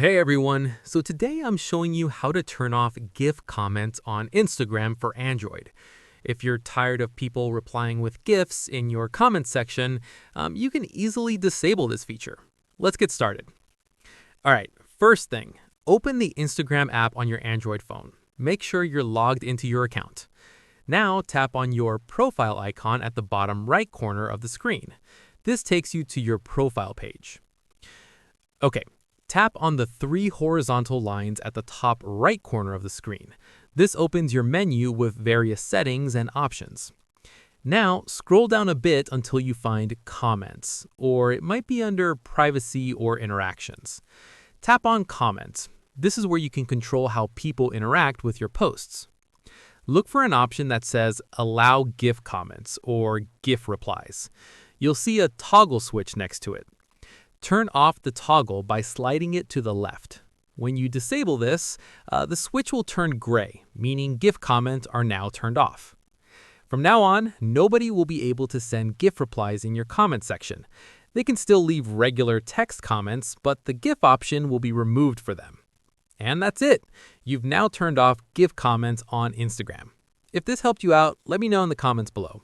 Hey everyone, so today I'm showing you how to turn off GIF comments on Instagram for Android. If you're tired of people replying with GIFs in your comments section, you can easily disable this feature. Let's get started. All right, first thing, open the Instagram app on your Android phone. Make sure you're logged into your account. Now tap on your profile icon at the bottom right corner of the screen. This takes you to your profile page. Okay. Tap on the three horizontal lines at the top right corner of the screen. This opens your menu with various settings and options. Now, scroll down a bit until you find Comments, or it might be under Privacy or Interactions. Tap on Comments. This is where you can control how people interact with your posts. Look for an option that says Allow GIF Comments or GIF Replies. You'll see a toggle switch next to it. Turn off the toggle by sliding it to the left. When you disable this, the switch will turn gray, meaning GIF comments are now turned off. From now on, nobody will be able to send GIF replies in your comment section. They can still leave regular text comments, but the GIF option will be removed for them. And that's it. You've now turned off GIF comments on Instagram. If this helped you out, let me know in the comments below.